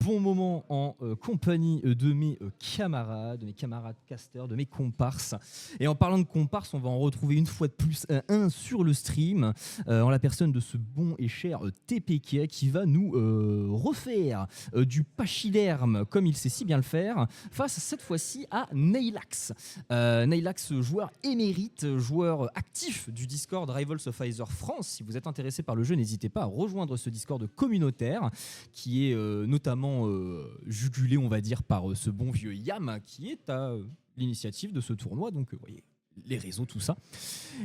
bon moment en compagnie de mes camarades casters, de mes comparses. Et en parlant de comparses, on va en retrouver une fois de plus un sur le stream, en la personne de ce bon et cher TPK qui va nous refaire du pachyderme comme il sait si bien le faire, face cette fois-ci à Nailax. Nailax, joueur émérite, joueur actif du Discord Rivals of Aether France. Si vous êtes intéressé par le jeu, n'hésitez pas à rejoindre ce Discord communautaire qui est notamment jugulé, on va dire, par ce bon vieux Yam qui est à l'initiative de ce tournoi. Donc, vous voyez, les réseaux, tout ça.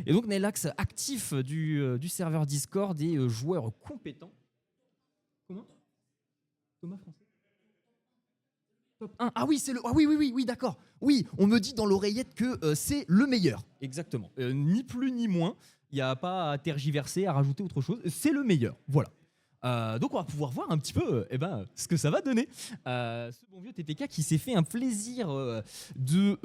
Et donc, Nailax, actif du serveur Discord et joueur compétent. Comment Thomas français Top 1. Ah oui, c'est le. Ah oui, d'accord. Oui, on me dit dans l'oreillette que c'est le meilleur. Exactement. Ni plus ni moins. Il n'y a pas à tergiverser, à rajouter autre chose. C'est le meilleur. Voilà. Donc on va pouvoir voir un petit peu ce que ça va donner. Ce bon vieux TPK qui s'est fait un plaisir de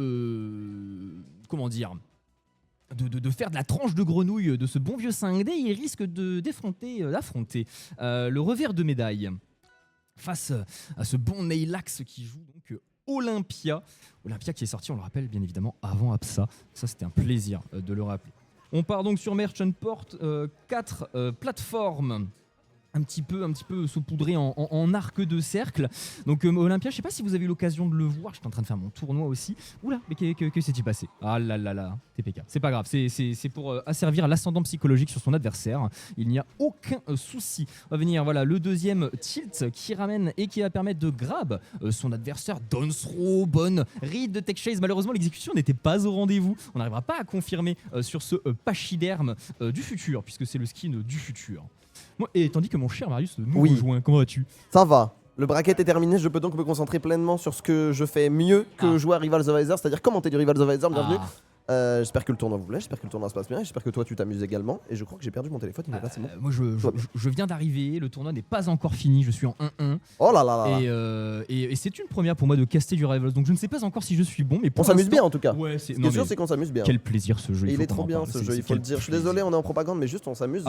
faire de la tranche de grenouille de ce bon vieux 5D. Il risque d'affronter le revers de médaille face à ce bon Nailax qui joue donc Olympia qui est sorti, on le rappelle bien évidemment, avant Absa. Ça c'était un plaisir de le rappeler. On part donc sur Merchant Port, 4 plateformes un petit peu saupoudrées en arc de cercle. Donc Olympia, je sais pas si vous avez eu l'occasion de le voir, je suis en train de faire mon tournoi aussi. Oula, mais que s'est-il passé? Ah là là là, TPK, c'est pas grave, c'est pour asservir l'ascendant psychologique sur son adversaire. Il n'y a aucun souci. On va venir, voilà, le deuxième tilt qui ramène et qui va permettre de grab son adversaire. Down throw, bonne read de tech chase. Malheureusement, l'exécution n'était pas au rendez-vous. On n'arrivera pas à confirmer sur ce pachyderme du futur, puisque c'est le skin du futur. Moi, et tandis que mon cher Marius nous rejoint, comment vas-tu? Ça va. Le bracket est terminé, je peux donc me concentrer pleinement sur ce que je fais mieux que jouer à Rivals of Aether, c'est-à-dire commenter du Rivals of Aether. Bienvenue. J'espère que le tournoi vous plaît, j'espère que le tournoi se passe bien, j'espère que toi tu t'amuses également. Et je crois que j'ai perdu mon téléphone, il est là, c'est bon. Moi je viens d'arriver, le tournoi n'est pas encore fini, je suis en 1-1. Oh là là là. Et c'est une première pour moi de caster du Rivals, donc je ne sais pas encore si je suis bon, mais pour on s'amuse bien en tout cas. Ouais, ce qui est sûr, c'est qu'on s'amuse bien. Quel plaisir ce jeu. Et il est trop bien ce jeu, il faut le dire. Je suis désolé, on est en propagande, mais juste on s'amuse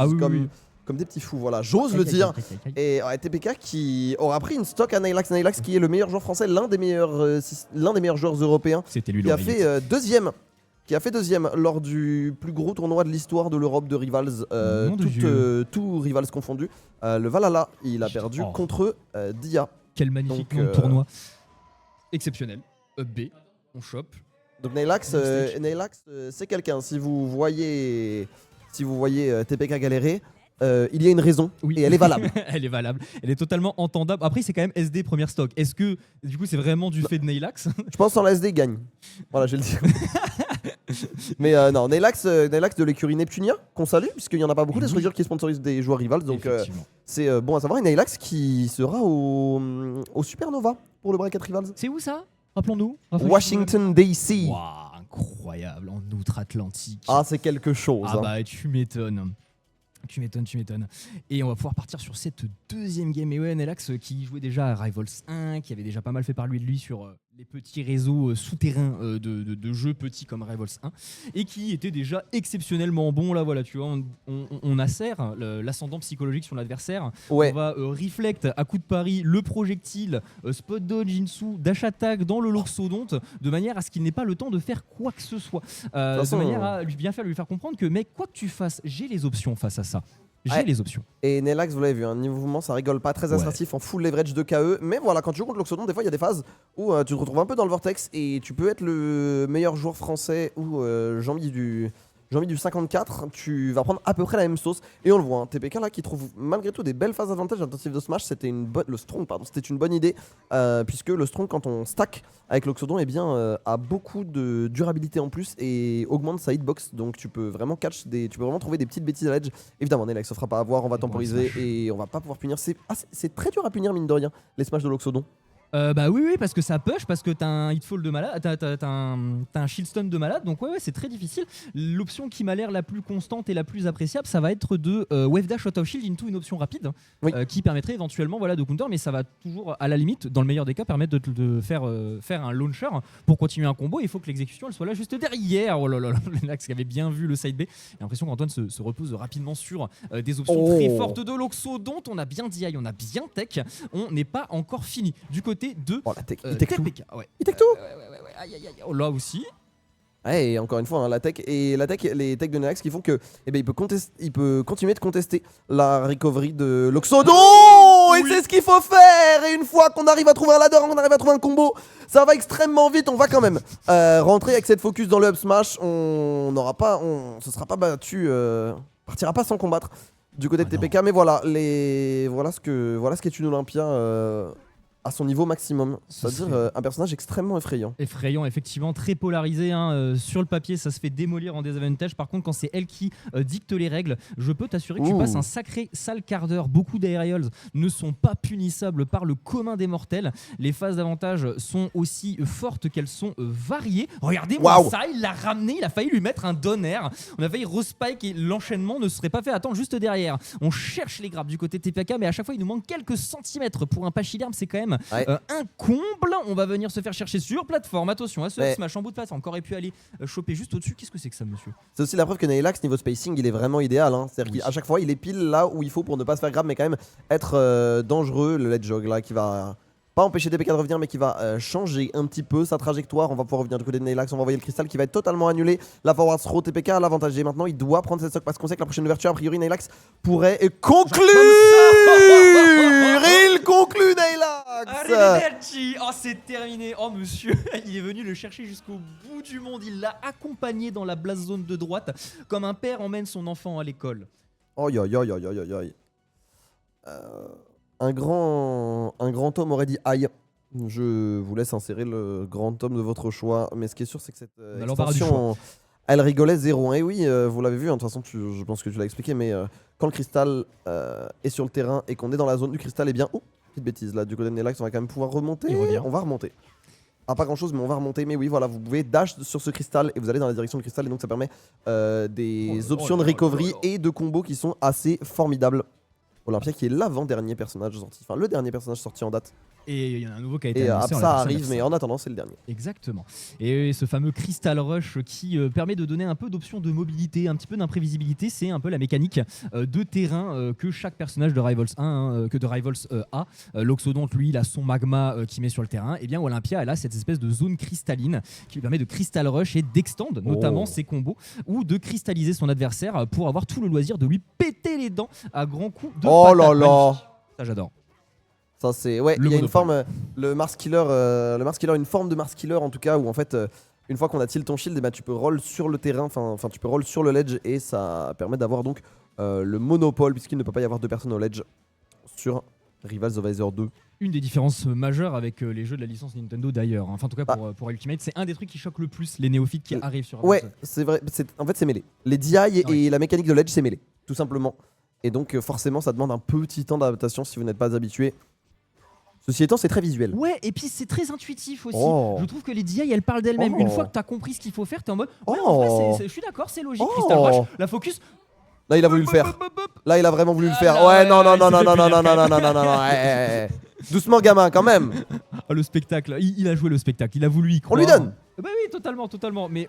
comme des petits fous, voilà, j'ose le dire. Et TPK qui aura pris une stock à Nailax qui est le meilleur joueur français, l'un des meilleurs joueurs européens. C'était lui qui a fait deuxième lors du plus gros tournoi de l'histoire de l'Europe de Rivals, tout Rivals confondu. Le Valhalla, il a perdu contre Dia. Quel magnifique tournoi. Exceptionnel. B, on chope. Donc Nailax, c'est quelqu'un. Si vous voyez TPK galérer, il y a une raison et elle est valable. Elle est valable, elle est totalement entendable. Après, c'est quand même SD première stock. Est-ce que du coup c'est vraiment du fait de Nailax? Je pense que SD gagne. Voilà, je vais le dire. Mais non, Nailax de l'écurie Neptunia, qu'on salue, puisqu'il n'y en a pas beaucoup des structures qui sponsorisent des joueurs Rivals. Donc c'est bon à savoir. Et Nailax qui sera au Supernova pour le bracket Rivals. C'est où ça? Rappelons-nous. Washington DC. Wow, incroyable, en outre-Atlantique. Ah, c'est quelque chose. Ah bah tu m'étonnes. Tu m'étonnes. Et on va pouvoir partir sur cette deuxième game. Et ouais, Nailax qui jouait déjà à Rivals 1, qui avait déjà pas mal fait parler de lui sur les petits réseaux souterrains de jeux petits comme Rivals 1, et qui était déjà exceptionnellement bon. Là, voilà, tu vois, on acère l'ascendant psychologique sur l'adversaire. Ouais. On va reflect à coup de pari le projectile, spot dodge, insu, dash attack dans le Loxodonte, de manière à ce qu'il n'ait pas le temps de faire quoi que ce soit. De manière à lui faire comprendre que, mec, quoi que tu fasses, j'ai les options face à ça. J'ai les options. Et Nailax, vous l'avez vu, niveau mouvement, ça rigole pas, très assertif en full leverage de KE. Mais voilà, quand tu joues contre l'Oxodon, des fois il y a des phases où tu te retrouves un peu dans le vortex et tu peux être le meilleur joueur français ou Jean-Mi du 54, tu vas prendre à peu près la même sauce. Et on le voit, TPK là qui trouve malgré tout des belles phases d'avantage intensive de smash. C'était une bonne idée, puisque le strong, quand on stack avec l'Oxodon, a beaucoup de durabilité en plus et augmente sa hitbox. Donc tu peux vraiment trouver des petites bêtises à l'edge. Évidemment, Nailax se fera pas avoir, on va temporiser et on va pas pouvoir punir. C'est très dur à punir, mine de rien, les smash de l'Oxodon. Bah oui, parce que ça push, parce que t'as un hitfall de malade, t'as un shield stun de malade, donc ouais, c'est très difficile. L'option qui m'a l'air la plus constante et la plus appréciable, ça va être de wave dash out of shield into une option rapide, Oui. qui permettrait éventuellement de counter, mais ça va toujours, à la limite, dans le meilleur des cas, permettre de faire un launcher pour continuer un combo. Il faut que l'exécution elle soit là juste derrière. Oh là là, Nenax qui avait bien vu le side B. J'ai l'impression qu'Antoine se repose rapidement sur des options très fortes de Loxodon. On a bien DI, on a bien tech, on n'est pas encore fini. Du côté de Oh la tech, il tech tout. TPK, ouais. Il tech tout. Ouais. Aïe. Oh, là aussi. Ouais, et encore une fois, hein, la tech, les techs de Nenax qui font que, eh ben, il peut continuer de contester la recovery de Loxodon. Et c'est ce qu'il faut faire. Et une fois qu'on arrive à trouver un ladder, qu'on arrive à trouver un combo, ça va extrêmement vite. On va quand même rentrer avec cette focus dans le up smash. On n'aura pas, se sera pas battu, partira pas sans combattre du côté de TPK. Mais voilà, voilà ce qu'est une Olympia. À son niveau maximum, c'est-à-dire un personnage extrêmement effrayant. Effrayant, effectivement, très polarisé. Sur le papier, ça se fait démolir en désavantage. Par contre, quand c'est elle qui dicte les règles, je peux t'assurer que tu passes un sacré sale quart d'heure. Beaucoup d'aerials ne sont pas punissables par le commun des mortels. Les phases d'avantage sont aussi fortes qu'elles sont variées. Regardez-moi ça, il l'a ramené, il a failli lui mettre un donner. On a failli respike et l'enchaînement ne serait pas fait. Attends, juste derrière. On cherche les grappes du côté TPK, mais à chaque fois, il nous manque quelques centimètres. Pour un pachyderme, c'est quand même un comble. On va venir se faire chercher sur plateforme. Attention à ce smash en bout de plateforme. Encore aurait pu aller choper juste au-dessus. Qu'est-ce que c'est que ça, monsieur? C'est aussi la preuve que Nailax, niveau spacing, il est vraiment idéal. Hein. C'est-à-dire qu'à chaque fois, il est pile là où il faut pour ne pas se faire grab, mais quand même être dangereux. Le ledge jog là qui va pas empêcher TPK de revenir, mais qui va changer un petit peu sa trajectoire. On va pouvoir revenir du côté de Nailax. On va envoyer le cristal qui va être totalement annulé. La forward throw, TPK à l'avantage. Et maintenant, il doit prendre cette stock parce qu'on sait que la prochaine ouverture, a priori, Nailax pourrait conclure. Il conclut Nailax. Arrivederci. Oh, c'est terminé. Oh, monsieur, il est venu le chercher jusqu'au bout du monde. Il l'a accompagné dans la blast zone de droite, comme un père emmène son enfant à l'école. Oh, un grand tome aurait dit aïe. Je vous laisse insérer le grand tome de votre choix. Mais ce qui est sûr, c'est que cette extension, elle rigolait 0. Et oui, vous l'avez vu, hein, de toute façon, je pense que tu l'as expliqué. Mais quand le cristal est sur le terrain et qu'on est dans la zone du cristal, eh bien, oh, petite bêtise là, du côté de Nailax, on va quand même pouvoir remonter. On va remonter. Ah, pas grand chose, mais on va remonter. Mais oui, voilà, vous pouvez dash sur ce cristal et vous allez dans la direction du cristal. Et donc, ça permet des options de recovery et de combos qui sont assez formidables. Olympia qui est l'avant-dernier personnage sorti, enfin le dernier personnage sorti en date. Et il y en a un nouveau qui a été annoncé. Et ça arrive, mais en attendant, c'est le dernier. Exactement. Et ce fameux Crystal Rush qui permet de donner un peu d'options de mobilité, un petit peu d'imprévisibilité, c'est un peu la mécanique de terrain que chaque personnage de Rivals 1, que de Rivals a. Loxodon, lui, il a son magma qui met sur le terrain. Et bien Olympia, elle a cette espèce de zone cristalline qui lui permet de Crystal Rush et d'extend notamment ses combos ou de cristalliser son adversaire pour avoir tout le loisir de lui péter les dents à grands coups de Oh là là. Ça, j'adore. Ça c'est il y a une forme le Mars Killer une forme de Mars Killer en tout cas où en fait une fois qu'on a tilt ton shield et ben, tu peux roll sur le terrain enfin tu peux roll sur le ledge et ça permet d'avoir donc le monopole puisqu'il ne peut pas y avoir deux personnes au ledge sur Rivals of Aether 2. Une des différences majeures avec les jeux de la licence Nintendo d'ailleurs. Enfin en tout cas pour Ultimate, c'est un des trucs qui choque le plus les néophytes qui arrivent sur Ouais, c'est vrai, en fait c'est mêlé. Les DI et la mécanique de ledge c'est mêlé, tout simplement. Et donc forcément ça demande un petit temps d'adaptation si vous n'êtes pas habitué. Ceci étant, c'est très visuel. Ouais, et puis c'est très intuitif aussi. Je trouve que les DI, elles parlent d'elles-mêmes. Une fois que tu as compris ce qu'il faut faire, tu es en mode ouais, en vrai, je suis d'accord, c'est logique. Crystal Rush, la focus. Là, il a voulu le faire. Là, il a vraiment voulu le faire. Ouais, non. Doucement, gamin, quand même. Ah, le spectacle, il a joué le spectacle, il a voulu y croire. On lui donne. Bah oui, totalement. Mais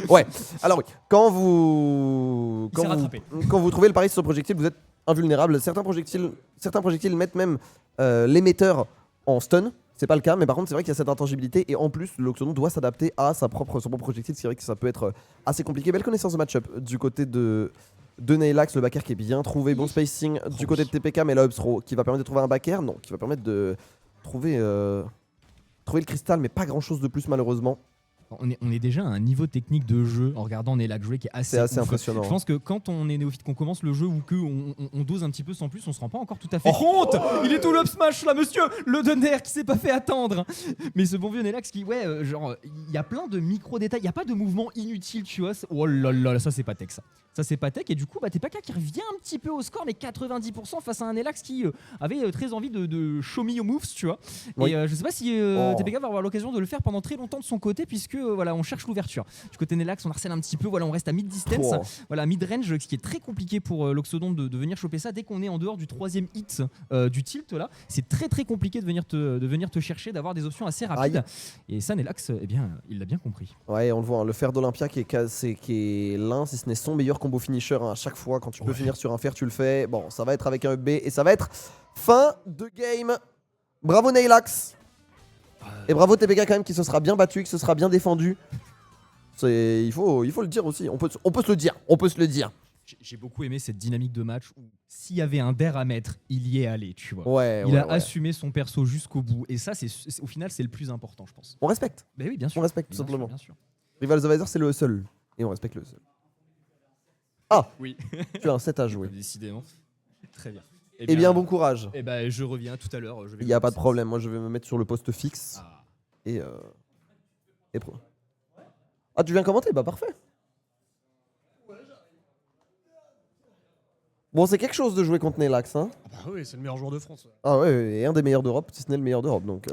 ouais. Alors oui, quand vous trouvez le pari sur le projectile, vous êtes invulnérable. Certains projectiles mettent même l'émetteur en stun. C'est pas le cas, mais par contre c'est vrai qu'il y a cette intangibilité et en plus Loxodon doit s'adapter à son propre projectile. C'est vrai que ça peut être assez compliqué. Belle connaissance de match-up du côté de Nailax, le backer qui est bien trouvé, bon spacing du côté de TPK, mais là up throw qui va permettre de trouver un backer, non, qui va permettre de trouver le cristal, mais pas grand chose de plus malheureusement. On est déjà à un niveau technique de jeu en regardant Nelax jouer qui est assez C'est assez ouf. impressionnant. Je pense que quand on est néophyte, qu'on commence le jeu ou qu'on dose un petit peu sans plus, on se rend pas encore tout à fait compte. Il est tout l'up smash là, monsieur. Le Donner qui s'est pas fait attendre. Mais ce bon vieux Nelax qui, genre, il y a plein de micro-détails. Il n'y a pas de mouvement inutile, tu vois. Oh là là, ça c'est pas tech ça. Ça c'est pas tech. Et du coup, TPK qui revient un petit peu au score, mais 90% face à un Nelax qui avait très envie de show me your moves, tu vois. Oui. Et je sais pas si TPK va avoir l'occasion de le faire pendant très longtemps de son côté, puisque voilà, on cherche l'ouverture. Du côté Nelax, on harcèle un petit peu, voilà, on reste à mid distance, voilà, mid range, ce qui est très compliqué pour l'Oxodon de venir choper ça dès qu'on est en dehors du troisième hit du tilt là. C'est très très compliqué de venir te chercher, d'avoir des options assez rapides. Et ça, Nelax, eh bien, il l'a bien compris. Ouais, on le voit, hein, le fer d'Olympia qui est l'un, si ce n'est son meilleur combo finisher, hein, à chaque fois. Quand tu peux finir sur un fer, tu le fais. Bon, ça va être avec un UB et ça va être fin de game. Bravo Nelax. Et bravo TPK quand même qui se sera bien battu, qui se sera bien défendu. Il faut le dire aussi. On peut se le dire. J'ai beaucoup aimé cette dynamique de match où s'il y avait un dare à mettre, il y est allé, tu vois. Il a assumé son perso jusqu'au bout. Et ça, au final, c'est le plus important, je pense. On respecte. Bah oui, bien sûr. On respecte tout Bien simplement. sûr, bien sûr. Rival the Visor, c'est le seul. Et on respecte le seul. Ah, oui. Tu as un set à jouer. Décidément. Très bien. Eh bien, bon courage. Eh ben, je reviens tout à l'heure. Il n'y a pas de problème. Moi, je vais me mettre sur le poste fixe. Et Ah, tu viens commenter? Bah, parfait. Bon, c'est quelque chose de jouer contre Nelax, hein. Ah bah oui, c'est le meilleur joueur de France. Ah ouais, et un des meilleurs d'Europe, si ce n'est le meilleur d'Europe. Donc,